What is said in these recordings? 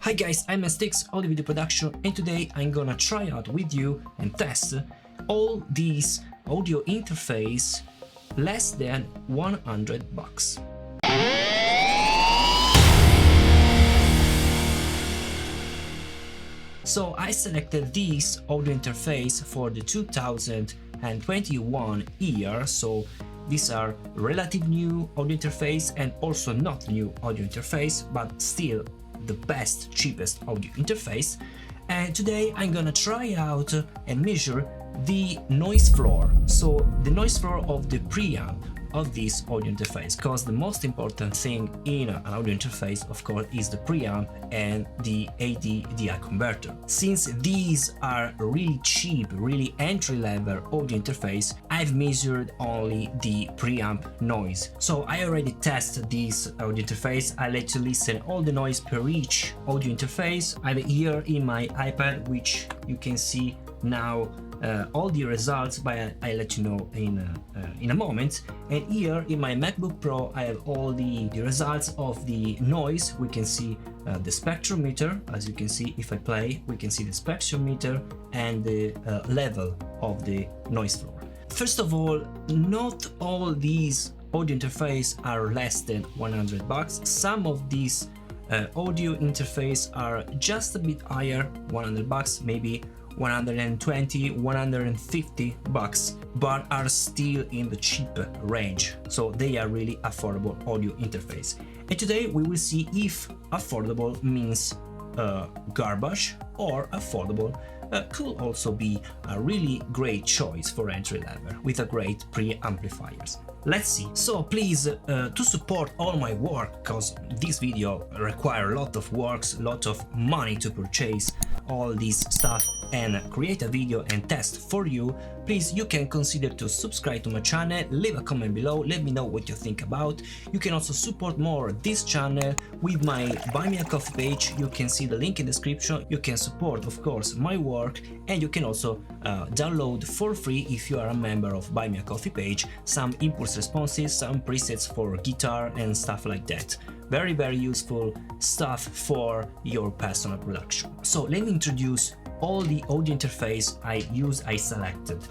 Hi guys, I'm Steex Audio Video Production, and today I'm gonna try out with you and test all these audio interface less than $100. So I selected this audio interface for the 2021 year, so these are relative new audio interface and also not new audio interface, but still the best, cheapest audio interface. And today I'm gonna try out and measure the noise floor, so the noise floor of the preamp of this audio interface, because the most important thing in an audio interface, of course, is the preamp and the AD-DI converter. Since these are really cheap, really entry-level audio interface, I've measured only the preamp noise. So I already tested this audio interface. I let you listen all the noise per each audio interface. I have it here in my iPad, which you can see now all the results, but I'll let you know in a moment. And here in my MacBook Pro I have all the results of the noise. We can see the spectrometer. As you can see, if I play, we can see the spectrometer and the level of the noise floor. First of all, not all these audio interface are less than $100. Some of these audio interface are just a bit higher, $100, maybe 120, 150 bucks, but are still in the cheap range, so they are really affordable audio interface. And today we will see if affordable means garbage, or affordable could also be a really great choice for entry level with a great pre-amplifiers. Let's see. So please, to support all my work, because this video require a lot of works, a lot of money to purchase all this stuff and create a video and test for you, please, you can consider to subscribe to my channel, leave a comment below, let me know what you think about. You can also support more this channel with my Buy Me a Coffee page. You can see the link in the description. You can support, of course, my work, and you can also download for free, if you are a member of Buy Me a Coffee page, some impulse responses, some presets for guitar and stuff like that. Very, very useful stuff for your personal production. So let me introduce all the audio interface I selected.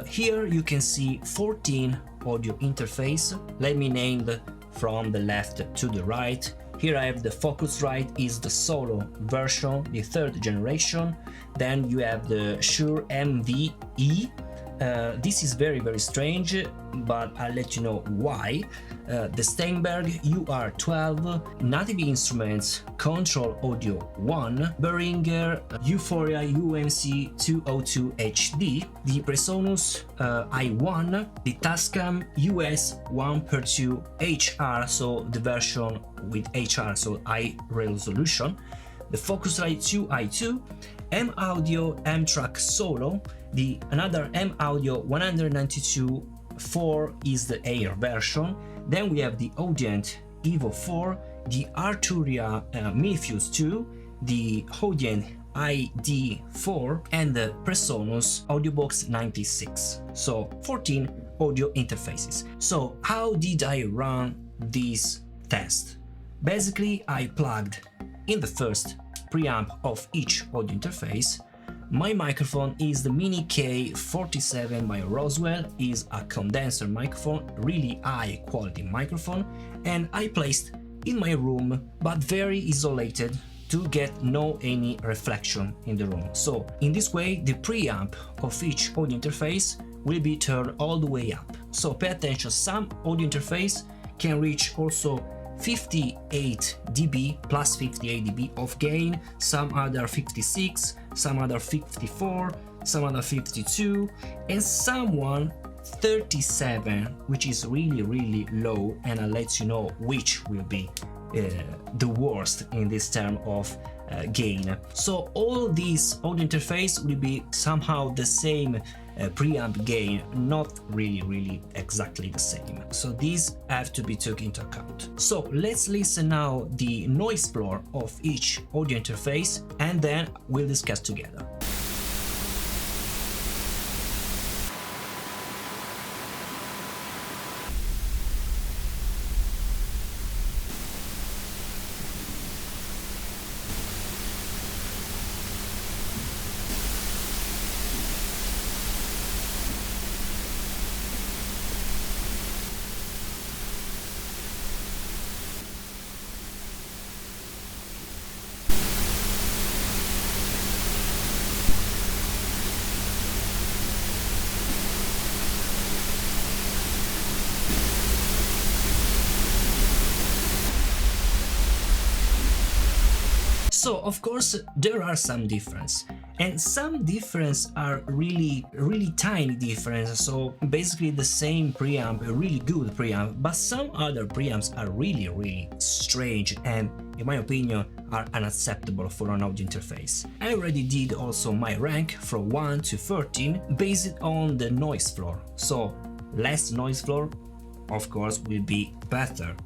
Here you can see 14 audio interface. Let me name from the left to the right. Here I have the Focusrite, is the solo version, the 3rd generation. Then you have the Shure MVi. This is very, very strange, but I'll let you know why. The Steinberg UR12, Native Instruments Control Audio 1, Behringer U-Phoria UMC202HD, the Presonus iOne, the Tascam US-1x2HR, so the version with HR, so high resolution, the Focusrite II, M-Audio M-Track Solo, another M-Audio 192.4 is the Air version. Then we have the Audient EVO 4, the 𝙎𝙬𝙀 Minifuse 2, the Audient ID4, and the Presonus Audiobox 96. So 14 audio interfaces. So how did I run this test? Basically, I plugged in the first preamp of each audio interface. My microphone is the Mini K47 by Roswell, is a condenser microphone, really high quality microphone, and I placed in my room, but very isolated to get any reflection in the room. So in this way, the preamp of each audio interface will be turned all the way up. So pay attention, some audio interface can reach also 58 dB plus 58 dB of gain, some other 56, some other 54, some other 52, and someone 37, which is really, really low, and I'll let you know which will be the worst in this term of gain. So all these audio interface will be somehow the same preamp gain, not really exactly the same. So these have to be taken into account. So let's listen now the noise floor of each audio interface, and then we'll discuss together. So of course there are some difference, and some difference are really tiny difference. So basically the same preamp, a really good preamp, but some other preamps are really strange and in my opinion are unacceptable for an audio interface. I already did also my rank from 1 to 13 based on the noise floor. So less noise floor of course will be better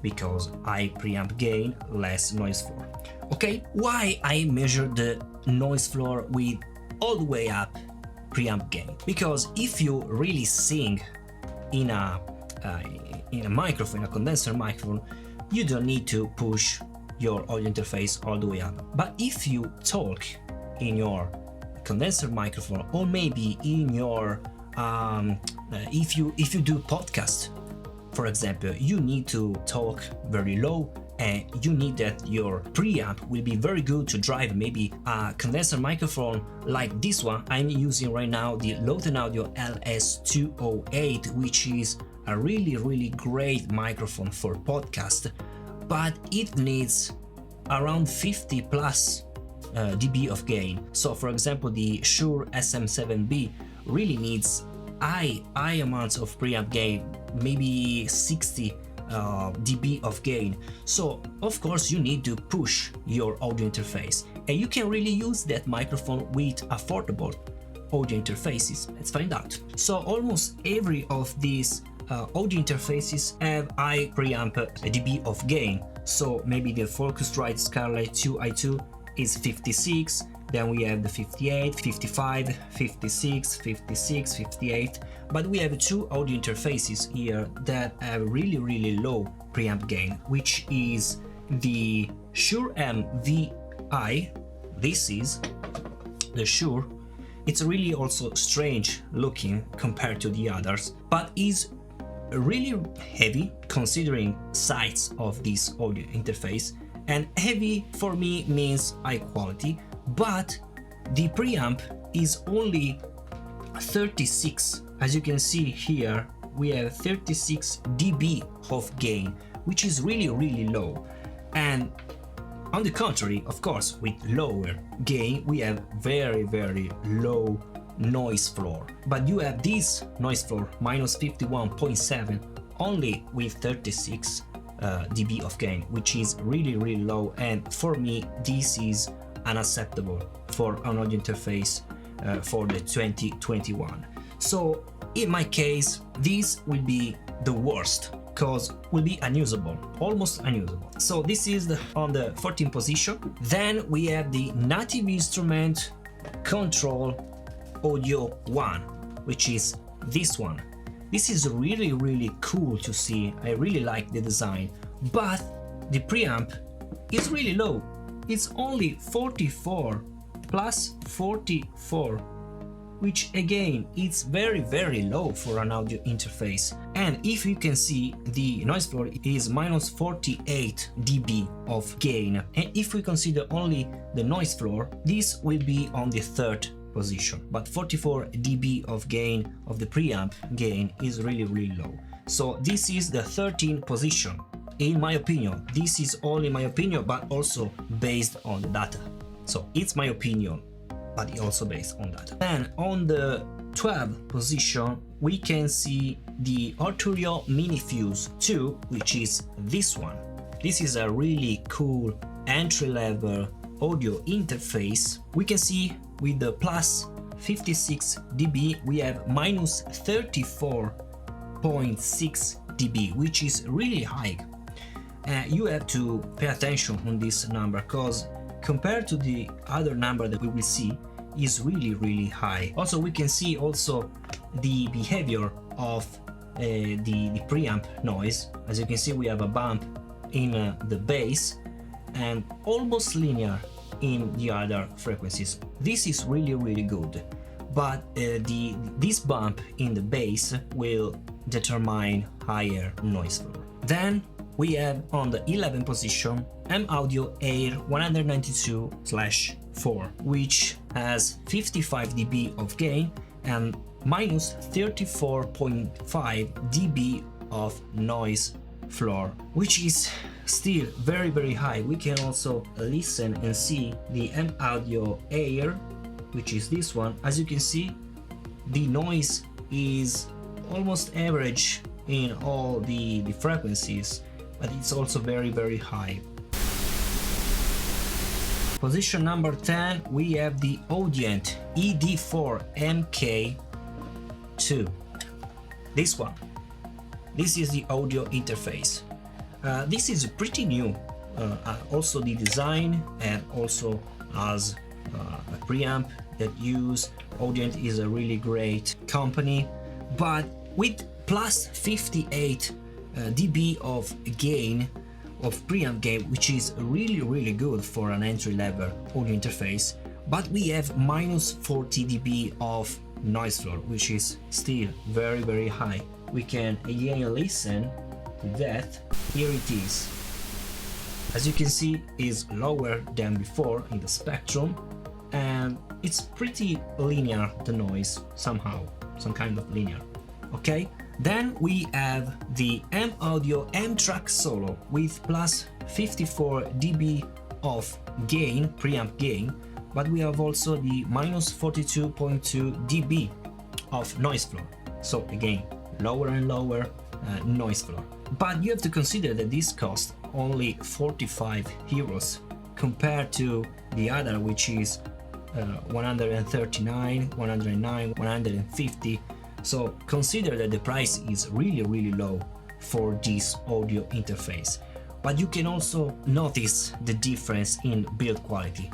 because I preamp gain, less noise floor. Okay, why I measure the noise floor with all the way up preamp gain? Because if you really sing in a microphone, a condenser microphone, you don't need to push your audio interface all the way up. But if you talk in your condenser microphone, or maybe in your if you do podcast, for example, you need to talk very low and you need that your preamp will be very good to drive maybe a condenser microphone like this one I'm using right now, the Loten Audio LS208, which is a really great microphone for podcast, but it needs around 50 plus dB of gain. So for example, the Shure SM7B really needs high amounts of preamp gain, maybe 60 dB of gain. So of course you need to push your audio interface, and you can really use that microphone with affordable audio interfaces. Let's find out. So almost every of these audio interfaces have high preamp dB of gain. So maybe the Focusrite Scarlett 2i2 is 56, then we have the 58, 55, 56, 56, 58, but we have two audio interfaces here that have really low preamp gain, which is the Shure MVi. This is the Shure. It's really also strange looking compared to the others, but is really heavy considering size of this audio interface, and heavy for me means high quality, but the preamp is only 36. As you can see here, we have 36 dB of gain, which is really low. And on the contrary, of course, with lower gain we have very low noise floor, but you have this noise floor minus 51.7 only with 36 dB of gain, which is really low, and for me this is unacceptable for an audio interface for the 2021. So in my case this will be the worst, because will be unusable, almost unusable. So this is on the 14th position. Then we have the native instrument control audio 1, which is this one. This is really cool to see. I really like the design, but the preamp is really low. It's only 44 plus 44, which again it's very low for an audio interface. And if you can see, the noise floor is minus 48 dB of gain, and if we consider only the noise floor, this will be on the 3rd position, but 44 dB of gain of the preamp gain is really low. So this is the 13th position in my opinion. This is all in my opinion, but also based on the data. So it's my opinion, but it's also based on data. Then on the 12th position we can see the Arturio Minifuse 2, which is this one. This is a really cool entry-level audio interface. We can see with the plus 56 dB we have minus 34.6 dB, which is really high. You have to pay attention on this number, because compared to the other number that we will see is really high. Also we can see also the behavior of the preamp noise. As you can see, we have a bump in the bass and almost linear in the other frequencies. This is really good, but this bump in the bass will determine higher noise floor. Then we have on the 11th position M-Audio Air 192/4, which has 55 dB of gain and minus 34.5 dB of noise floor, which is still very high. We can also listen and see the M audio air, which is this one. As you can see, the noise is almost average in all the frequencies, but it's also very high. Position number 10, we have the Audient EVO MKII. This one. This is the audio interface. This is pretty new. Also the design, and also as a preamp that use Audient is a really great company, but with plus 58 dB of gain of preamp gain, which is really good for an entry-level audio interface. But we have minus 40 dB of noise floor, which is still very high. We can again listen to that. Here it is. As you can see, is lower than before in the spectrum, and it's pretty linear, the noise, somehow, some kind of linear. Okay, then we have the M Audio M Track Solo with plus 54 dB of gain, preamp gain, but we have also the minus 42.2 dB of noise floor. So again, lower and lower noise floor. But you have to consider that this costs only 45 euros compared to the other, which is 139, 109, 150. So consider that the price is really low for this audio interface. But you can also notice the difference in build quality.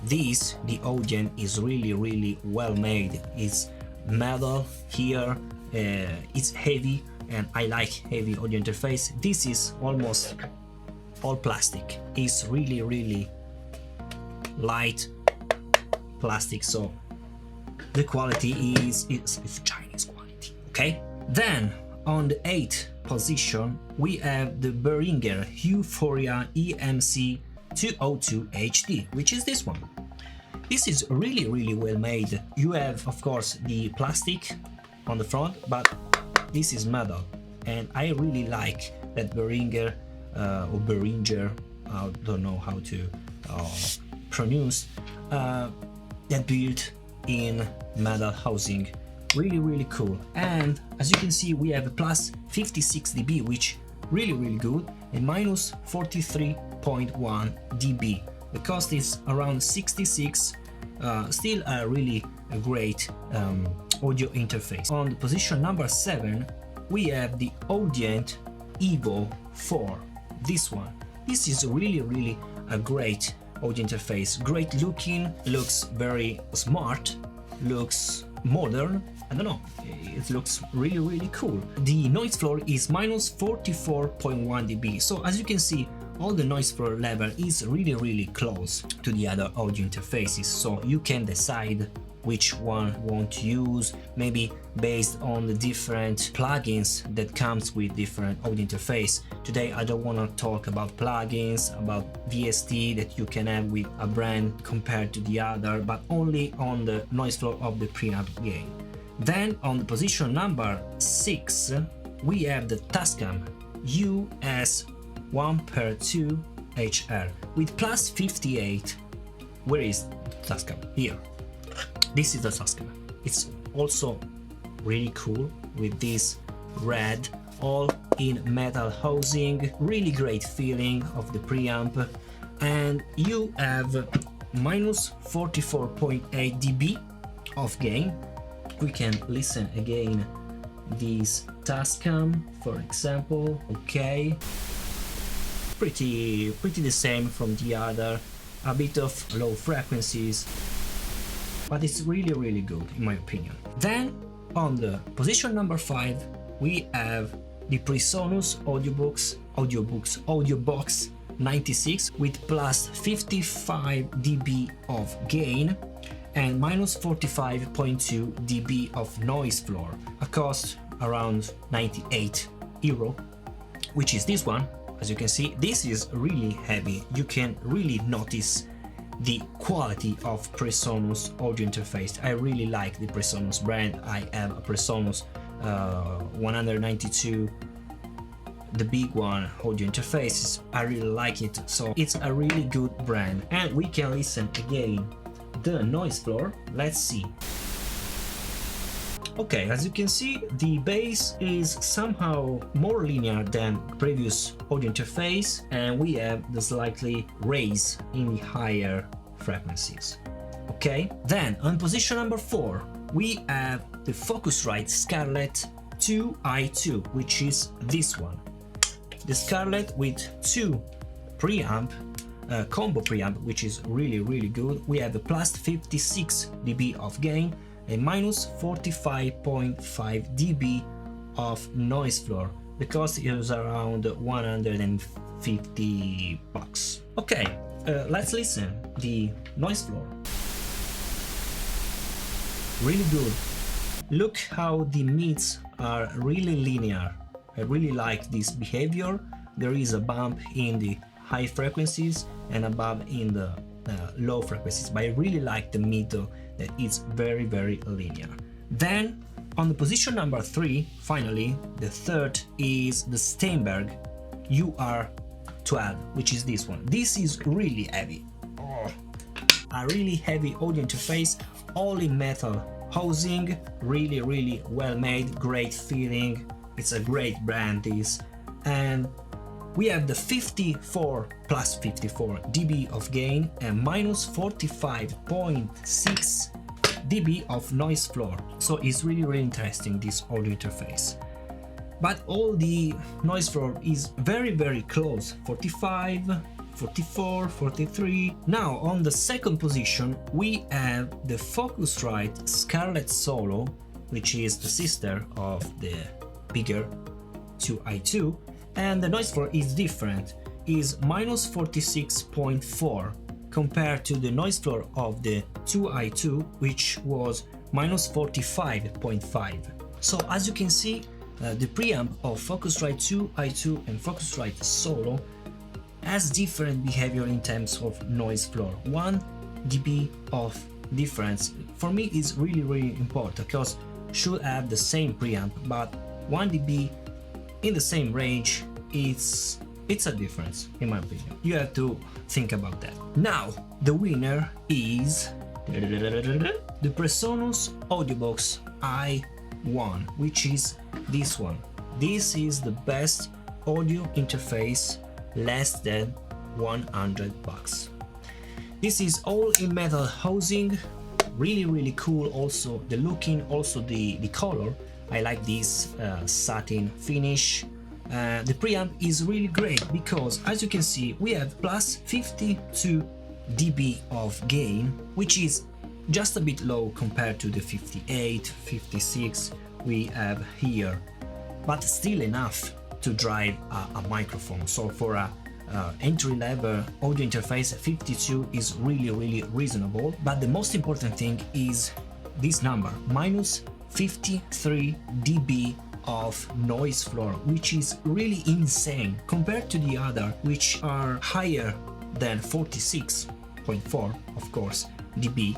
This, the Audient, is really well made. It's metal here, it's heavy, and I like heavy audio interface. This is almost all plastic. It's really light plastic, so the quality is Chinese quality. Okay, then on the 8th position we have the Behringer U-Phoria EMC202 HD, which is this one. This is really well made. You have, of course, the plastic on the front, but this is metal, and I really like that Behringer or Behringer, I don't know how to pronounce, that built in metal housing. Really cool. And as you can see, we have a plus 56 dB, which really good, and minus 43.1 dB. The cost is around 66. Still a really great audio interface. On the position number 7 we have the Audient EVO 4. This one. This is really a great audio interface. Great looking, looks very smart, looks modern. I don't know, it looks really cool. The noise floor is minus 44.1 dB. So as you can see, all the noise floor level is really close to the other audio interfaces. So you can decide which one you want to use, maybe based on the different plugins that comes with different audio interface. Today I don't want to talk about plugins, about VST that you can have with a brand compared to the other, but only on the noise floor of the preamp gain. Then on the position number 6 we have the Tascam US-1x2HR with plus 58. Where is Tascam? Here. This is the Tascam. It's also really cool with this red, all in metal housing. Really great feeling of the preamp, and you have minus 44.8 dB of gain. We can listen again this Tascam, for example. Okay, pretty the same from the other. A bit of low frequencies, but it's really good in my opinion. Then on the position number 5 we have the Presonus Audiobox 96 with plus 55 dB of gain and minus 45.2 dB of noise floor. A cost around 98 euro, which is this one. As you can see, this is really heavy. You can really notice the quality of Presonus audio interface. I really like the Presonus brand. I have a Presonus 192 the big one audio interfaces. I really like it, so it's a really good brand. And we can listen again the noise floor. Let's see. Okay, as you can see, the bass is somehow more linear than previous audio interface, and we have the slightly raise in the higher frequencies. Okay, then on position number 4 we have the Focusrite Scarlett 2i2, which is this one. The Scarlett with 2 preamp, combo preamp, which is really good. We have a plus 56 dB of gain and minus 45.5 dB of noise floor. The cost is around $150. Okay, let's listen the noise floor. Really good. Look how the mids are really linear. I really like this behavior. There is a bump in the high frequencies and a bump in the low frequencies, but I really like the middle, that it's very linear. Then on the position number 3, finally, the third is the Steinberg UR12, which is this one. This is really heavy. A really heavy audio interface, all in metal housing, really well made, great feeling. It's a great brand, this. And we have the 54 plus 54 dB of gain and minus 45.6 dB of noise floor. So it's really interesting, this audio interface. But all the noise floor is very close, 45, 44, 43. Now on the second position we have the Focusrite Scarlett Solo, which is the sister of the bigger 2i2, and the noise floor is different, is minus 46.4 compared to the noise floor of the 2i2, which was minus 45.5. So as you can see, the preamp of Focusrite 2i2 and Focusrite Solo has different behavior in terms of noise floor. 1 dB of difference for me is really important, because should have the same preamp, but 1 dB in the same range, it's a difference in my opinion. You have to think about that. Now the winner is the Presonus Audiobox iOne, which is this one. This is the best audio interface less than $100. This is all in metal housing, really cool. Also the looking, also the color. I like this satin finish. The preamp is really great because, as you can see, we have plus 52 dB of gain, which is just a bit low compared to the 58, 56 we have here, but still enough to drive a microphone. So for a entry-level audio interface, 52 is really reasonable. But the most important thing is this number, minus 53 dB of noise floor, which is really insane compared to the other, which are higher than 46.4, of course, dB.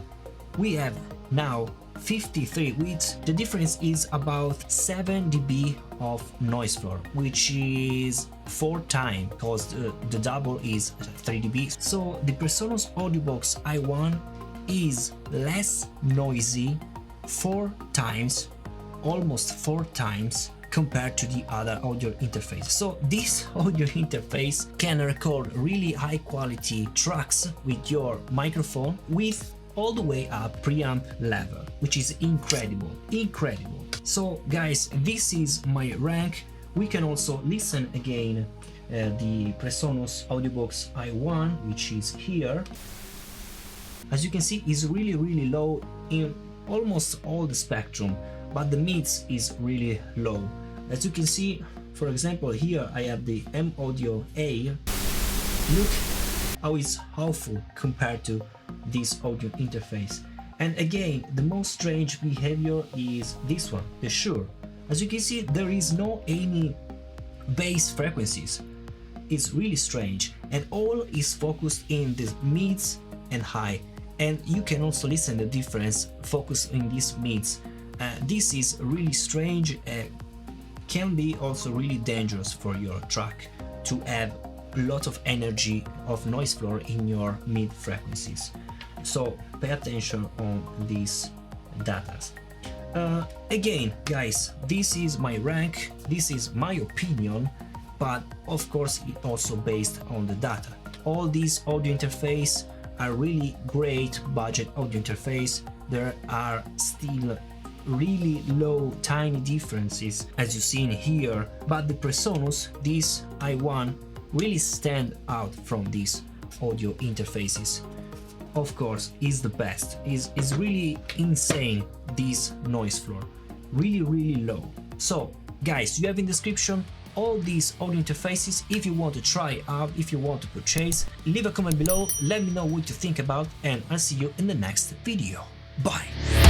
We have now 53, which the difference is about 7 dB of noise floor, which is 4 times, because the double is 3 dB. So the Presonus Audiobox iOne is less noisy 4 times, almost 4 times, compared to the other audio interface. So this audio interface can record really high quality tracks with your microphone with all the way up preamp level, which is incredible. So guys, this is my rank. We can also listen again the Presonus Audiobox iOne, which is here. As you can see, is really low in almost all the spectrum, but the mids is really low. As you can see, for example, here I have the M Audio A. Look how it's awful compared to this audio interface. And again, the most strange behavior is this one, the Shure. As you can see, there is no any bass frequencies. It's really strange, and all is focused in the mids and high. And you can also listen the difference focused in these mids. This is really strange. can be also really dangerous for your track to have a lot of energy of noise floor in your mid frequencies. So pay attention on these data. Again, guys, this is my rank, this is my opinion, but of course it also based on the data. All these audio interface are really great budget audio interface. There are still really low tiny differences as you see in here, but the Presonus, this iOne, really stand out from these audio interfaces. Of course, is the best, is really insane, this noise floor, really low. So guys, you have in description all these audio interfaces. If you want to try out, if you want to purchase, leave a comment below, let me know what you think about, and I'll see you in the next video. Bye!